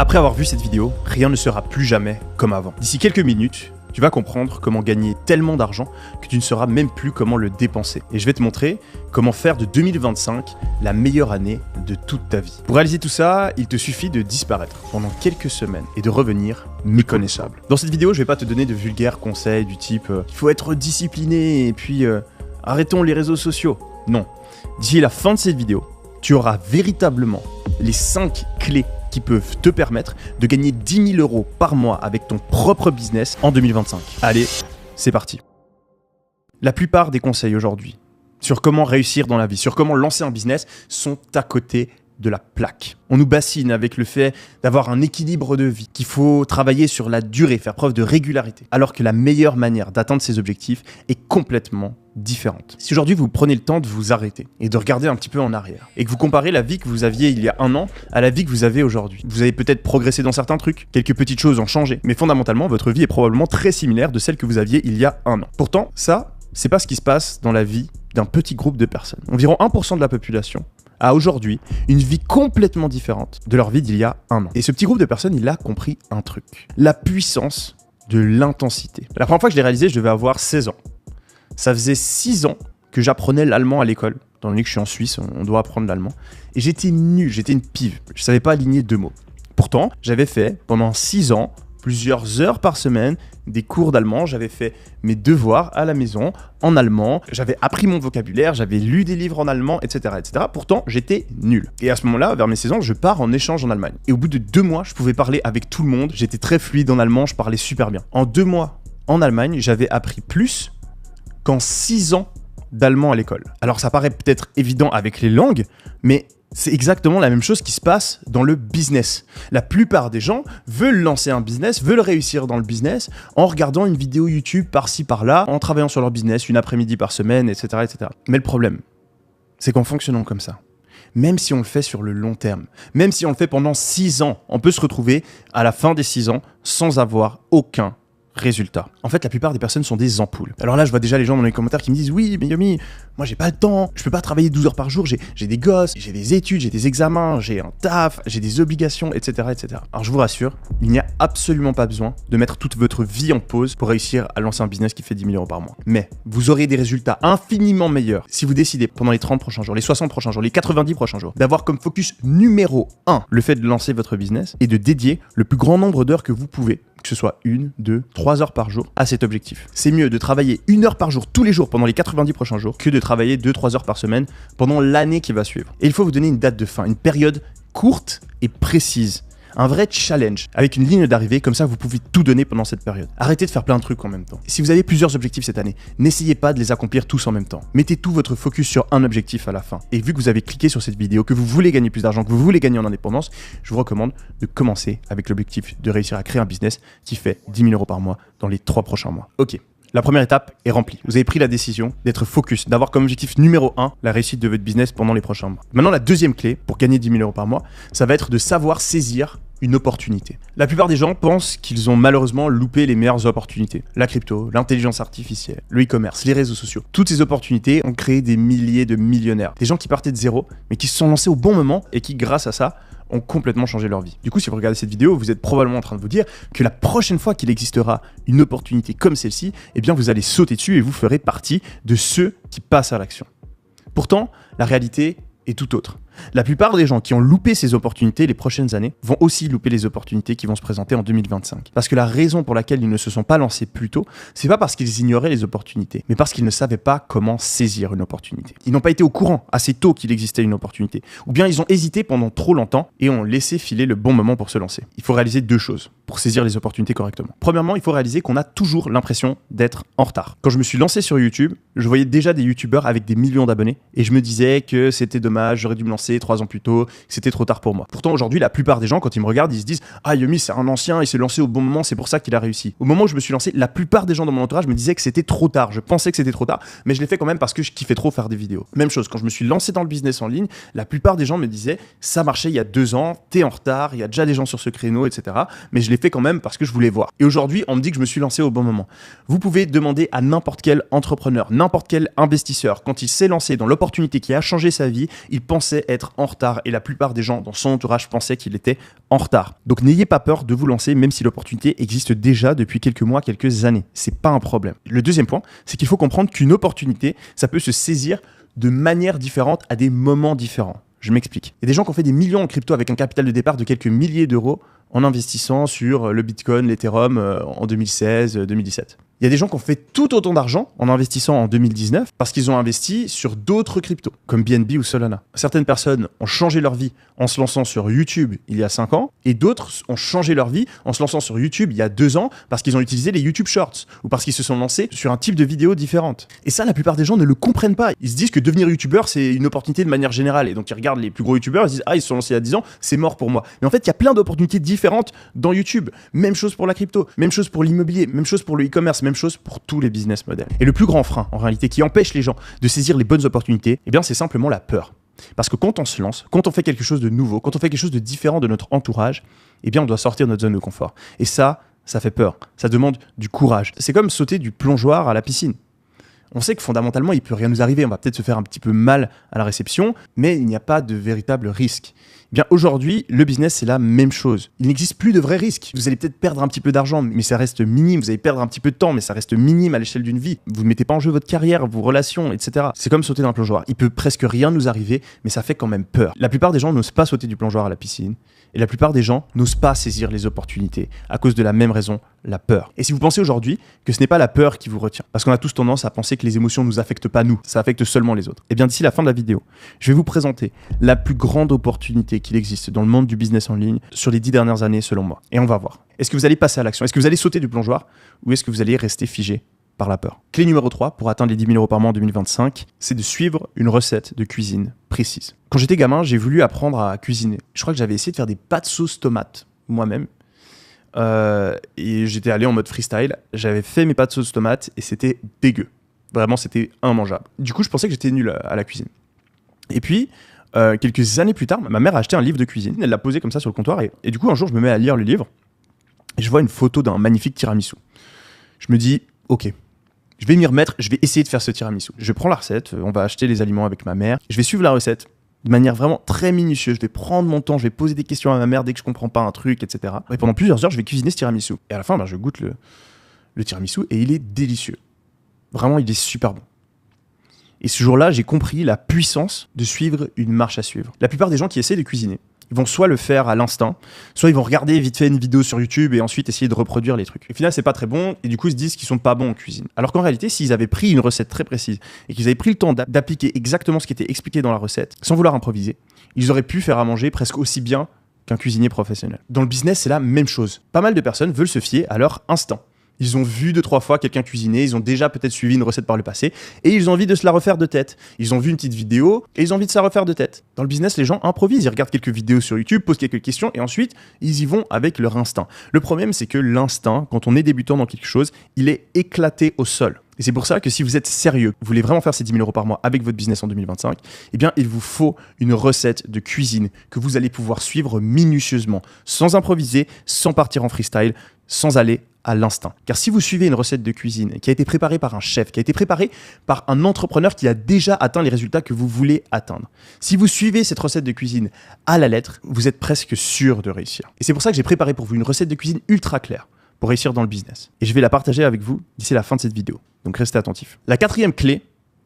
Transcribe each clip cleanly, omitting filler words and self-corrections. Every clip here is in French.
Après avoir vu cette vidéo, rien ne sera plus jamais comme avant. D'ici quelques minutes, tu vas comprendre comment gagner tellement d'argent que tu ne sauras même plus comment le dépenser. Et je vais te montrer comment faire de 2025 la meilleure année de toute ta vie. Pour réaliser tout ça, il te suffit de disparaître pendant quelques semaines et de revenir méconnaissable. Dans cette vidéo, je ne vais pas te donner de vulgaires conseils du type il faut être discipliné et puis arrêtons les réseaux sociaux. Non. D'ici la fin de cette vidéo, tu auras véritablement les 5 clés qui peuvent te permettre de gagner 10 000 € par mois avec ton propre business en 2025. Allez, c'est parti. La plupart des conseils aujourd'hui sur comment réussir dans la vie, sur comment lancer un business sont à côté de la plaque. On nous bassine avec le fait d'avoir un équilibre de vie, qu'il faut travailler sur la durée, faire preuve de régularité, alors que la meilleure manière d'atteindre ces objectifs est complètement différente. Si aujourd'hui vous prenez le temps de vous arrêter et de regarder un petit peu en arrière, et que vous comparez la vie que vous aviez il y a un an à la vie que vous avez aujourd'hui, vous avez peut-être progressé dans certains trucs, quelques petites choses ont changé, mais fondamentalement votre vie est probablement très similaire de celle que vous aviez il y a un an. Pourtant, ça, c'est pas ce qui se passe dans la vie d'un petit groupe de personnes. Environ 1% de la population a aujourd'hui une vie complètement différente de leur vie d'il y a un an. Et ce petit groupe de personnes, il a compris un truc. La puissance de l'intensité. La première fois que je l'ai réalisé, je devais avoir 16 ans. Ça faisait 6 ans que j'apprenais l'allemand à l'école. Étant donné que je suis en Suisse, on doit apprendre l'allemand. Et j'étais nul, j'étais une pive. Je savais pas aligner 2 mots. Pourtant, j'avais fait pendant 6 ans, plusieurs heures par semaine, des cours d'allemand, j'avais fait mes devoirs à la maison en allemand, j'avais appris mon vocabulaire, j'avais lu des livres en allemand, etc., etc. Pourtant, j'étais nul. Et à ce moment-là, vers mes 16 ans, je pars en échange en Allemagne. Et au bout de 2 mois, je pouvais parler avec tout le monde, j'étais très fluide en allemand, je parlais super bien. En 2 mois en Allemagne, j'avais appris plus qu'en 6 ans d'allemand à l'école. Alors ça paraît peut-être évident avec les langues, mais c'est exactement la même chose qui se passe dans le business. La plupart des gens veulent lancer un business, veulent réussir dans le business en regardant une vidéo YouTube par-ci par-là, en travaillant sur leur business une après-midi par semaine, etc., etc. Mais le problème, c'est qu'en fonctionnant comme ça, même si on le fait sur le long terme, même si on le fait pendant 6 ans, on peut se retrouver à la fin des 6 ans sans avoir aucun résultat. En fait, la plupart des personnes sont des ampoules. Alors là, je vois déjà les gens dans les commentaires qui me disent « Oui, mais Yomi, moi j'ai pas le temps, je peux pas travailler 12 heures par jour, j'ai des gosses, j'ai des études, j'ai des examens, j'ai un taf, j'ai des obligations, etc. etc. » Alors je vous rassure, il n'y a absolument pas besoin de mettre toute votre vie en pause pour réussir à lancer un business qui fait 10 000 € par mois. Mais vous aurez des résultats infiniment meilleurs si vous décidez pendant les 30 prochains jours, les 60 prochains jours, les 90 prochains jours, d'avoir comme focus numéro 1 le fait de lancer votre business et de dédier le plus grand nombre d'heures que vous pouvez, que ce soit 1, 2, 3 heures par jour, à cet objectif. C'est mieux de travailler 1 heure par jour tous les jours pendant les 90 prochains jours que de travailler 2-3 heures par semaine pendant l'année qui va suivre. Et il faut vous donner une date de fin, une période courte et précise. Un vrai challenge, avec une ligne d'arrivée, comme ça vous pouvez tout donner pendant cette période. Arrêtez de faire plein de trucs en même temps. Si vous avez plusieurs objectifs cette année, n'essayez pas de les accomplir tous en même temps. Mettez tout votre focus sur un objectif à la fin. Et vu que vous avez cliqué sur cette vidéo, que vous voulez gagner plus d'argent, que vous voulez gagner en indépendance, je vous recommande de commencer avec l'objectif de réussir à créer un business qui fait 10 000 € par mois dans les 3 prochains mois. Ok. La première étape est remplie. Vous avez pris la décision d'être focus, d'avoir comme objectif numéro 1 la réussite de votre business pendant les prochains mois. Maintenant, la deuxième clé pour gagner 10 000 € par mois, ça va être de savoir saisir une opportunité. La plupart des gens pensent qu'ils ont malheureusement loupé les meilleures opportunités. La crypto, l'intelligence artificielle, le e-commerce, les réseaux sociaux. Toutes ces opportunités ont créé des milliers de millionnaires. Des gens qui partaient de zéro, mais qui se sont lancés au bon moment et qui, grâce à ça, ont complètement changé leur vie. Du coup, si vous regardez cette vidéo, vous êtes probablement en train de vous dire que la prochaine fois qu'il existera une opportunité comme celle-ci, eh bien vous allez sauter dessus et vous ferez partie de ceux qui passent à l'action. Pourtant, la réalité est tout autre. La plupart des gens qui ont loupé ces opportunités les prochaines années vont aussi louper les opportunités qui vont se présenter en 2025. Parce que la raison pour laquelle ils ne se sont pas lancés plus tôt, c'est pas parce qu'ils ignoraient les opportunités, mais parce qu'ils ne savaient pas comment saisir une opportunité. Ils n'ont pas été au courant assez tôt qu'il existait une opportunité. Ou bien ils ont hésité pendant trop longtemps et ont laissé filer le bon moment pour se lancer. Il faut réaliser 2 choses pour saisir les opportunités correctement. Premièrement, il faut réaliser qu'on a toujours l'impression d'être en retard. Quand je me suis lancé sur YouTube, je voyais déjà des youtubeurs avec des millions d'abonnés et je me disais que c'était dommage, j'aurais dû me lancer 3 ans plus tôt, que c'était trop tard pour moi. Pourtant aujourd'hui, la plupart des gens, quand ils me regardent, ils se disent « Ah, Yomi, c'est un ancien, il s'est lancé au bon moment, c'est pour ça qu'il a réussi. » Au moment où je me suis lancé, la plupart des gens dans mon entourage me disaient que c'était trop tard. Je pensais que c'était trop tard, mais je l'ai fait quand même parce que je kiffais trop faire des vidéos. Même chose, quand je me suis lancé dans le business en ligne, la plupart des gens me disaient « Ça marchait il y a 2 ans, t'es en retard, il y a déjà des gens sur ce créneau, etc. » Mais je l'ai fait quand même parce que je voulais voir. Et aujourd'hui, on me dit que je me suis lancé au bon moment. Vous pouvez demander à n'importe quel entrepreneur, n'importe quel investisseur, quand il s'est lancé dans l'opportunité qui a changé sa vie, il pensait être en retard et la plupart des gens dans son entourage pensaient qu'il était en retard. Donc n'ayez pas peur de vous lancer même si l'opportunité existe déjà depuis quelques mois, quelques années. C'est pas un problème. Le deuxième point, c'est qu'il faut comprendre qu'une opportunité, ça peut se saisir de manière différente à des moments différents. Je m'explique. Il y a des gens qui ont fait des millions en crypto avec un capital de départ de quelques milliers d'euros en investissant sur le Bitcoin, l'Ethereum en 2016, 2017. Il y a des gens qui ont fait tout autant d'argent en investissant en 2019 parce qu'ils ont investi sur d'autres cryptos, comme BNB ou Solana. Certaines personnes ont changé leur vie en se lançant sur YouTube il y a 5 ans, et d'autres ont changé leur vie en se lançant sur YouTube il y a 2 ans parce qu'ils ont utilisé les YouTube Shorts ou parce qu'ils se sont lancés sur un type de vidéo différente. Et ça, la plupart des gens ne le comprennent pas. Ils se disent que devenir YouTuber, c'est une opportunité de manière générale. Et donc, ils regardent les plus gros YouTubers, ils disent « Ah, ils se sont lancés il y a 10 ans, c'est mort pour moi. » Mais en fait, il y a plein d'opportunités différentes dans YouTube. Même chose pour la crypto, même chose pour l'immobilier, même chose pour le e-commerce, même chose pour tous les business models. Et le plus grand frein, en réalité, qui empêche les gens de saisir les bonnes opportunités, eh bien, c'est simplement la peur. Parce que quand on se lance, quand on fait quelque chose de nouveau, quand on fait quelque chose de différent de notre entourage, eh bien, on doit sortir de notre zone de confort. Et ça fait peur. Ça demande du courage. C'est comme sauter du plongeoir à la piscine. On sait que fondamentalement, il peut rien nous arriver. On va peut-être se faire un petit peu mal à la réception, mais il n'y a pas de véritable risque. Eh bien, aujourd'hui, le business, c'est la même chose. Il n'existe plus de vrais risques. Vous allez peut-être perdre un petit peu d'argent, mais ça reste minime. Vous allez perdre un petit peu de temps, mais ça reste minime à l'échelle d'une vie. Vous ne mettez pas en jeu votre carrière, vos relations, etc. C'est comme sauter d'un plongeoir. Il peut presque rien nous arriver, mais ça fait quand même peur. La plupart des gens n'osent pas sauter du plongeoir à la piscine. Et la plupart des gens n'osent pas saisir les opportunités à cause de la même raison, la peur. Et si vous pensez aujourd'hui que ce n'est pas la peur qui vous retient, parce qu'on a tous tendance à penser que les émotions ne nous affectent pas nous, ça affecte seulement les autres. Et bien d'ici la fin de la vidéo, je vais vous présenter la plus grande opportunité qu'il existe dans le monde du business en ligne sur les 10 dernières années selon moi. Et on va voir. Est-ce que vous allez passer à l'action? Est-ce que vous allez sauter du plongeoir? Ou est-ce que vous allez rester figé par la peur? Clé numéro 3 pour atteindre les 10 000 euros par mois en 2025, c'est de suivre une recette de cuisine précise. Quand j'étais gamin, j'ai voulu apprendre à cuisiner. Je crois que j'avais essayé de faire des pâtes sauce tomate moi-même. Et j'étais allé en mode freestyle. J'avais fait mes pâtes sauce tomate et c'était dégueu. Vraiment, c'était immangeable. Du coup, je pensais que j'étais nul à la cuisine. Et puis, quelques années plus tard, ma mère a acheté un livre de cuisine. Elle l'a posé comme ça sur le comptoir. Et du coup, un jour, je me mets à lire le livre et je vois une photo d'un magnifique tiramisu. Je me dis, ok, je vais m'y remettre, je vais essayer de faire ce tiramisu. Je prends la recette, on va acheter les aliments avec ma mère. Je vais suivre la recette de manière vraiment très minutieuse. Je vais prendre mon temps, je vais poser des questions à ma mère dès que je comprends pas un truc, etc. Et pendant plusieurs heures, je vais cuisiner ce tiramisu. Et à la fin, je goûte le tiramisu et il est délicieux. Vraiment, il est super bon. Et ce jour-là, j'ai compris la puissance de suivre une marche à suivre. La plupart des gens qui essaient de cuisiner, ils vont soit le faire à l'instinct, soit ils vont regarder vite fait une vidéo sur YouTube et ensuite essayer de reproduire les trucs. Au final, c'est pas très bon et du coup, ils se disent qu'ils sont pas bons en cuisine. Alors qu'en réalité, s'ils avaient pris une recette très précise et qu'ils avaient pris le temps d'appliquer exactement ce qui était expliqué dans la recette, sans vouloir improviser, ils auraient pu faire à manger presque aussi bien qu'un cuisinier professionnel. Dans le business, c'est la même chose. Pas mal de personnes veulent se fier à leur instinct. Ils ont vu 2-3 fois quelqu'un cuisiner, ils ont déjà peut-être suivi une recette par le passé et ils ont envie de se la refaire de tête. Ils ont vu une petite vidéo et ils ont envie de se la refaire de tête. Dans le business, les gens improvisent, ils regardent quelques vidéos sur YouTube, posent quelques questions et ensuite, ils y vont avec leur instinct. Le problème, c'est que l'instinct, quand on est débutant dans quelque chose, il est éclaté au sol. Et c'est pour ça que si vous êtes sérieux, vous voulez vraiment faire ces 10 000 euros par mois avec votre business en 2025, eh bien, il vous faut une recette de cuisine que vous allez pouvoir suivre minutieusement, sans improviser, sans partir en freestyle, sans aller à l'instinct. Car si vous suivez une recette de cuisine qui a été préparée par un chef, qui a été préparée par un entrepreneur qui a déjà atteint les résultats que vous voulez atteindre, si vous suivez cette recette de cuisine à la lettre, vous êtes presque sûr de réussir. Et c'est pour ça que j'ai préparé pour vous une recette de cuisine ultra claire pour réussir dans le business. Et je vais la partager avec vous d'ici la fin de cette vidéo. Donc restez attentifs. La 4e clé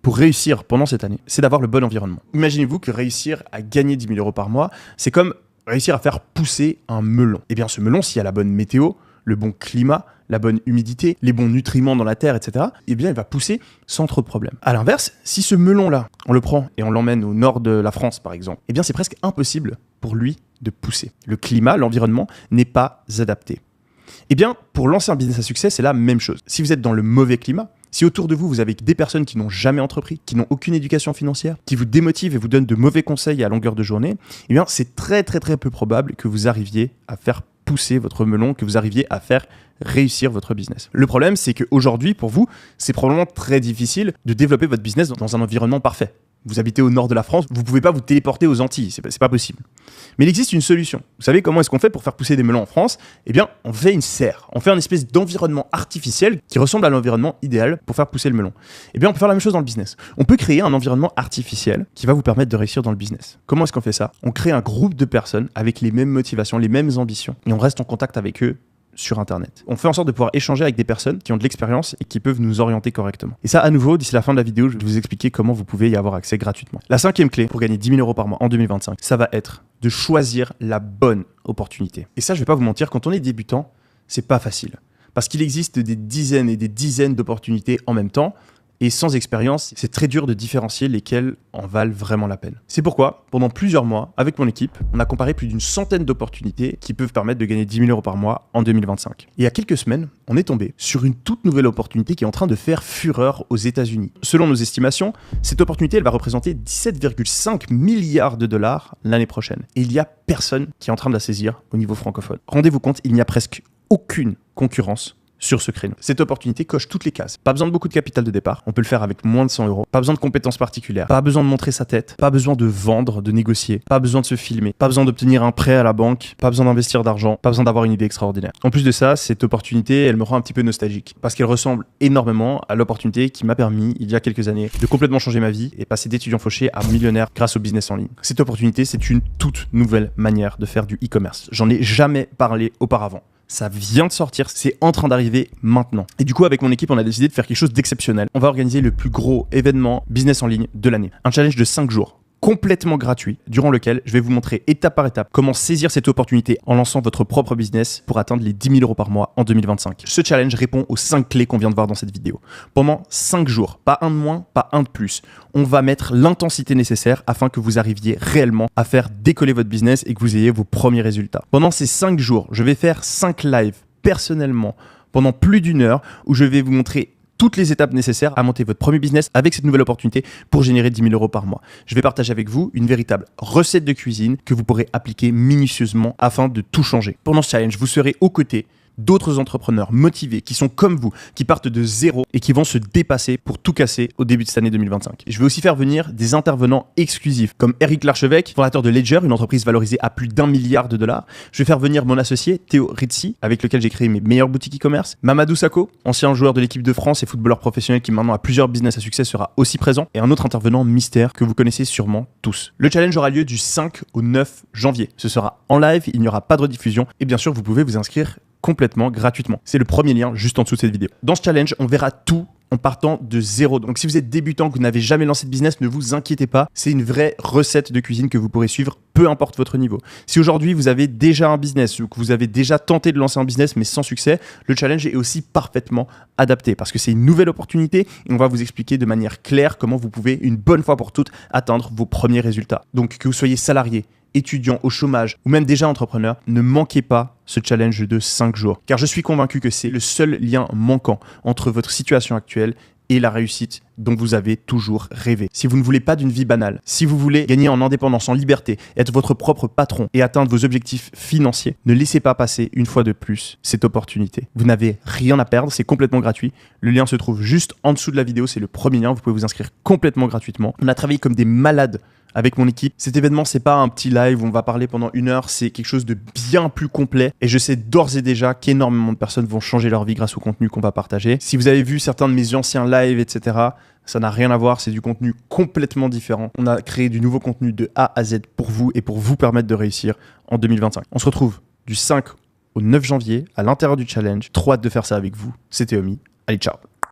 pour réussir pendant cette année, c'est d'avoir le bon environnement. Imaginez-vous que réussir à gagner 10 000 euros par mois, c'est comme réussir à faire pousser un melon. Et bien ce melon, s'il y a la bonne météo, le bon climat, la bonne humidité, les bons nutriments dans la terre, etc., eh bien, il va pousser sans trop de problèmes. À l'inverse, si ce melon-là, on le prend et on l'emmène au nord de la France, par exemple, eh bien, c'est presque impossible pour lui de pousser. Le climat, l'environnement n'est pas adapté. Eh bien, pour lancer un business à succès, c'est la même chose. Si vous êtes dans le mauvais climat, si autour de vous, vous avez des personnes qui n'ont jamais entrepris, qui n'ont aucune éducation financière, qui vous démotivent et vous donnent de mauvais conseils à longueur de journée, eh bien, c'est très, très, très peu probable que vous arriviez à faire pousser votre melon, que vous arriviez à faire réussir votre business. Le problème, c'est qu'aujourd'hui, pour vous, c'est probablement très difficile de développer votre business dans un environnement parfait. Vous habitez au nord de la France, vous ne pouvez pas vous téléporter aux Antilles, c'est pas possible. Mais il existe une solution. Vous savez comment est-ce qu'on fait pour faire pousser des melons en France? Eh bien, on fait une serre. On fait une espèce d'environnement artificiel qui ressemble à l'environnement idéal pour faire pousser le melon. Eh bien, on peut faire la même chose dans le business. On peut créer un environnement artificiel qui va vous permettre de réussir dans le business. Comment est-ce qu'on fait ça? On crée un groupe de personnes avec les mêmes motivations, les mêmes ambitions, et on reste en contact avec eux sur Internet. On fait en sorte de pouvoir échanger avec des personnes qui ont de l'expérience et qui peuvent nous orienter correctement. Et ça, à nouveau, d'ici la fin de la vidéo, je vais vous expliquer comment vous pouvez y avoir accès gratuitement. La 5e clé pour gagner 10 000 € par mois en 2025, ça va être de choisir la bonne opportunité. Et ça, je vais pas vous mentir, quand on est débutant, c'est pas facile. Parce qu'il existe des dizaines et des dizaines d'opportunités en même temps. Et sans expérience, c'est très dur de différencier lesquelles en valent vraiment la peine. C'est pourquoi, pendant plusieurs mois, avec mon équipe, on a comparé plus d'une centaine d'opportunités qui peuvent permettre de gagner 10 000 € par mois en 2025. Et il y a quelques semaines, on est tombé sur une toute nouvelle opportunité qui est en train de faire fureur aux États-Unis. Selon nos estimations, cette opportunité, elle va représenter 17,5 milliards de dollars l'année prochaine. Et il n'y a personne qui est en train de la saisir au niveau francophone. Rendez-vous compte, il n'y a presque aucune concurrence sur ce créneau. Cette opportunité coche toutes les cases. Pas besoin de beaucoup de capital de départ, on peut le faire avec moins de 100 €. Pas besoin de compétences particulières, pas besoin de montrer sa tête, pas besoin de vendre, de négocier, pas besoin de se filmer, pas besoin d'obtenir un prêt à la banque, pas besoin d'investir d'argent, pas besoin d'avoir une idée extraordinaire. En plus de ça, cette opportunité, elle me rend un petit peu nostalgique parce qu'elle ressemble énormément à l'opportunité qui m'a permis, il y a quelques années, de complètement changer ma vie et passer d'étudiant fauché à millionnaire grâce au business en ligne. Cette opportunité, c'est une toute nouvelle manière de faire du e-commerce. J'en ai jamais parlé auparavant. Ça vient de sortir, c'est en train d'arriver maintenant. Et du coup, avec mon équipe, on a décidé de faire quelque chose d'exceptionnel. On va organiser le plus gros événement business en ligne de l'année. Un challenge de 5 jours. Complètement gratuit, durant lequel je vais vous montrer étape par étape comment saisir cette opportunité en lançant votre propre business pour atteindre les 10 000 € par mois en 2025. Ce challenge répond aux 5 clés qu'on vient de voir dans cette vidéo. Pendant 5 jours, pas un de moins, pas un de plus, on va mettre l'intensité nécessaire afin que vous arriviez réellement à faire décoller votre business et que vous ayez vos premiers résultats. Pendant ces 5 jours, je vais faire 5 lives personnellement pendant plus d'1 heure où je vais vous montrer toutes les étapes nécessaires à monter votre premier business avec cette nouvelle opportunité pour générer 10 000 € par mois. Je vais partager avec vous une véritable recette de cuisine que vous pourrez appliquer minutieusement afin de tout changer. Pendant ce challenge, vous serez aux côtés d'autres entrepreneurs motivés qui sont comme vous, qui partent de zéro et qui vont se dépasser pour tout casser au début de cette année 2025. Je vais aussi faire venir des intervenants exclusifs comme Eric Larchevêque, fondateur de Ledger, une entreprise valorisée à plus d'1 milliard de dollars. Je vais faire venir mon associé Théo Rizzi, avec lequel j'ai créé mes meilleures boutiques e-commerce. Mamadou Sakho, ancien joueur de l'équipe de France et footballeur professionnel qui maintenant a plusieurs business à succès, sera aussi présent. Et un autre intervenant mystère que vous connaissez sûrement tous. Le challenge aura lieu du 5 au 9 janvier. Ce sera en live, il n'y aura pas de rediffusion. Et bien sûr, vous pouvez vous inscrire complètement gratuitement. C'est le premier lien juste en dessous de cette vidéo. Dans ce challenge, on verra tout en partant de zéro. Donc si vous êtes débutant, que vous n'avez jamais lancé de business, ne vous inquiétez pas. C'est une vraie recette de cuisine que vous pourrez suivre, peu importe votre niveau. Si aujourd'hui vous avez déjà un business ou que vous avez déjà tenté de lancer un business mais sans succès, le challenge est aussi parfaitement adapté parce que c'est une nouvelle opportunité et on va vous expliquer de manière claire comment vous pouvez une bonne fois pour toutes atteindre vos premiers résultats. Donc que vous soyez salarié, étudiant, au chômage ou même déjà entrepreneur, ne manquez pas ce challenge de 5 jours. Car je suis convaincu que c'est le seul lien manquant entre votre situation actuelle et la réussite dont vous avez toujours rêvé. Si vous ne voulez pas d'une vie banale, si vous voulez gagner en indépendance, en liberté, être votre propre patron et atteindre vos objectifs financiers, ne laissez pas passer une fois de plus cette opportunité. Vous n'avez rien à perdre, c'est complètement gratuit. Le lien se trouve juste en dessous de la vidéo, c'est le premier lien, vous pouvez vous inscrire complètement gratuitement. On a travaillé comme des malades avec mon équipe. Cet événement, c'est pas un petit live où on va parler pendant 1 heure, c'est quelque chose de bien plus complet et je sais d'ores et déjà qu'énormément de personnes vont changer leur vie grâce au contenu qu'on va partager. Si vous avez vu certains de mes anciens lives, etc., ça n'a rien à voir, c'est du contenu complètement différent. On a créé du nouveau contenu de A à Z pour vous et pour vous permettre de réussir en 2025. On se retrouve du 5 au 9 janvier à l'intérieur du challenge. Trop hâte de faire ça avec vous. C'était Omi. Allez, ciao.